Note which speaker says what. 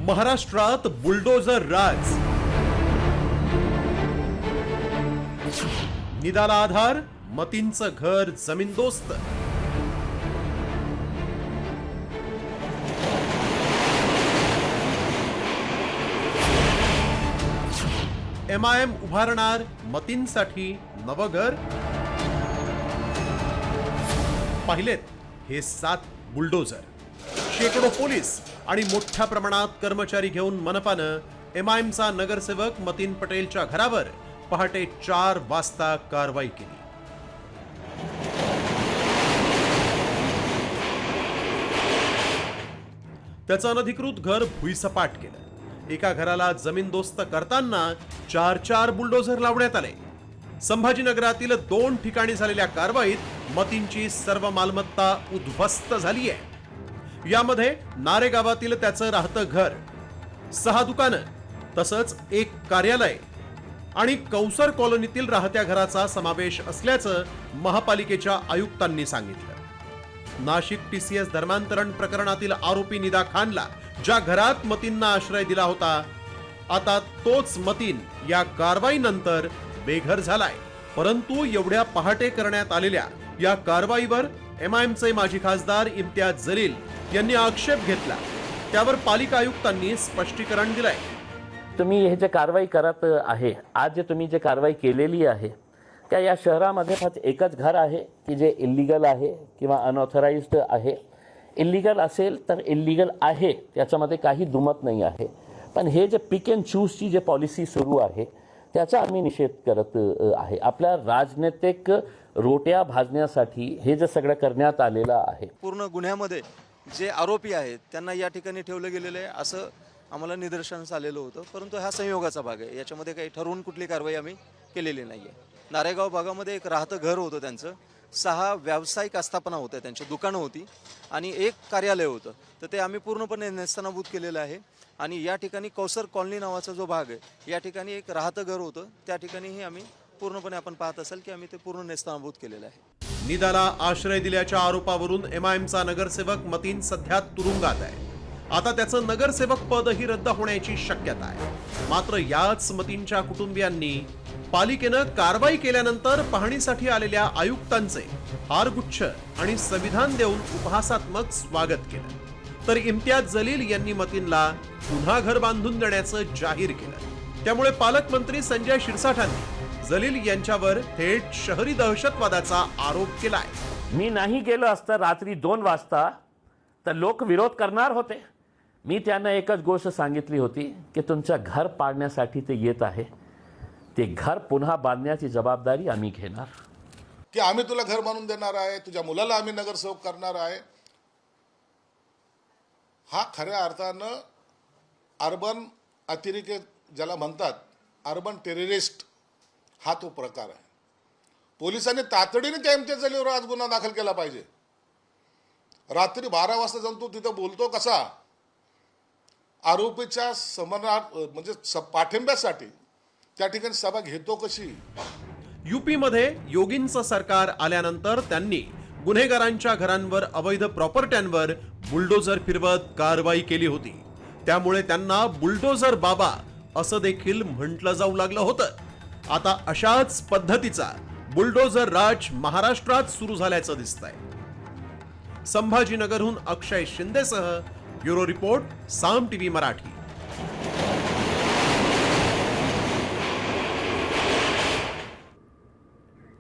Speaker 1: महाराष्ट्रात बुलडोझर राज, निदाला आधार, मतींचं घर जमीनदोस्त. MIM उभारणार मतींसाठी नवं घर. पाहिलेत हे 7 बुलडोझर, शेकडो पोलीस आणि मोठ्या प्रमाणात कर्मचारी घेऊन मनपानं MIMचा नगरसेवक मतीन पटेलच्या घरावर पहाटे 4 वाजता कारवाई केली. त्याचं अनधिकृत घर भुईसपाट केलं. एका घराला जमीनदोस्त करताना 4 बुलडोझर लावण्यात आले. संभाजीनगरातील 2 ठिकाणी झालेल्या कारवाईत मतींची सर्व मालमत्ता उद्ध्वस्त झाली आहे. यामध्ये नारेगावातील त्याचं राहतं घर, 6 दुकानं, तसंच 1 कार्यालय आणि कौसर कॉलनीतील राहत्या घराचा समावेश असल्याचं महापालिकेच्या आयुक्तांनी सांगितलं. नाशिक TCS धर्मांतरण प्रकरणातील आरोपी निदा खानला ज्या घरात मतींना आश्रय दिला होता, आता तोच मतीन या कारवाईनंतर बेघर झालाय. परंतु एवढ्या पहाटे करण्यात आलेल्या या कारवाईवर MIMचे माजी खासदार इम्तियाज जलील यांनी आक्षेप घेतला. त्यावर पालिका आयुक्तांनी स्पष्टीकरण दिलंय.
Speaker 2: तुम्ही हे जे कारवाई करत आहे, आज जे तुम्ही जे कारवाई केलेली आहे, त्या या शहरामध्ये फक्त एकच घर आहे की जे इल्लीगल आहे किंवा अनऑथराइज्ड आहे. इल्लीगल असेल तर इल्लीगल आहे, त्याच्यामध्ये काही दुमत नाही आहे. पण हे जे पिक अँड चूजची जे पॉलिसी सुरू आहे त्याचा आम्ही निषेध करत आहे. आपल्या राजनैतिक रोट्या भाजण्यासाठी हे जे सगळं करण्यात आलेलं आहे.
Speaker 3: पूर्ण गुन्ह्यामध्ये जे आरोपी आहेत त्यांना या ठिकाणी ठेवलं गेलेलं आहे असं आम्हाला निदर्शनास आलेलं होतं. परंतु हा संयोगाचा भाग आहे, याच्यामध्ये काही ठरवून कुठली कारवाई आम्ही केलेली नाही आहे. नारेगाव भागामध्ये एक राहतं घर होतं त्यांचं, 6 व्यावसायिक आस्थापना होत्या, त्यांची दुकानं होती आणि 1 कार्यालय होतं. तर ते आम्ही पूर्णपणे नेस्तनाबूत केलेलं आहे. आणि या ठिकाणी कौसर कॉलनी नावाचा जो भाग आहे, या ठिकाणी एक राहतं घर होतं, त्या ठिकाणीही आम्ही पूर्णपणे, आपण पाहत असाल की आम्ही ते पूर्ण नेस्तनाबूत केलेलं आहे.
Speaker 1: निदाला आश्रय दिल्याच्या आरोपावरून MIMचा नगरसेवक मतीन सध्या तुरुंगात आहे. आता त्याचं नगरसेवक पदही रद्द होण्याची शक्यता आहे. मात्र याच मतींच्या कुटुंबियांनी पालिकेनं कारवाई केल्यानंतर पाहणीसाठी आलेल्या आयुक्तांचे हारगुच्छ आणि संविधान देऊन उपहासात्मक स्वागत केलं. तर इम्तियाज जलील यांनी मतीनला पुन्हा घर बांधून देण्याचं जाहीर केलं. त्यामुळे पालकमंत्री संजय शिरसाठांनी जलील यांच्यावर थेट शहरी दहशतवादाचा आरोप केलाय.
Speaker 2: मी नाही गेलो असतं रात्री 2 वाजता तर लोक विरोध करणार होते. मी त्यांना एकच गोष्ट सांगितली होती की तुमचं घर पाडण्यासाठी ते येत आहे, ते घर पुन्हा बांधण्याची जबाबदारी आम्ही घेणार.
Speaker 4: की आम्ही तुला घर बांधून देणार आहे, तुझ्या मुलाला आम्ही नगरसेवक करणार आहे. हा खऱ्या अर्थानं अर्बन अतिरेकी ज्याला म्हणतात, अर्बन टेररिस्ट, हा तो प्रकार आहे. पोलिसांनी तातडीने त्या इम्तियाज जलीलवर आज गुन्हा दाखल केला पाहिजे. रात्री 12 वाजता जाऊन तो तिथं बोलतो कसा, आरोपीच्या समरनार्थ म्हणजे पाठिंब्यासाठी त्या ठिकाणी सभा घेतो कशी.
Speaker 1: UP मध्ये योगींचं सरकार आल्यानंतर त्यांनी गुन्हेगारांच्या घरांवर, अवैध प्रॉपर्ट्यांवर बुलडोझर फिरवत कारवाई केली होती. त्यामुळे त्यांना बुलडोझर बाबा असं देखील म्हटलं जाऊ लागलं होतं. आता अशाच पद्धतीचा बुलडोझर राज महाराष्ट्रात सुरू झाल्याचं दिसतंय. संभाजीनगरहून अक्षय शिंदेसह ब्युरो रिपोर्ट, साम TV मराठी.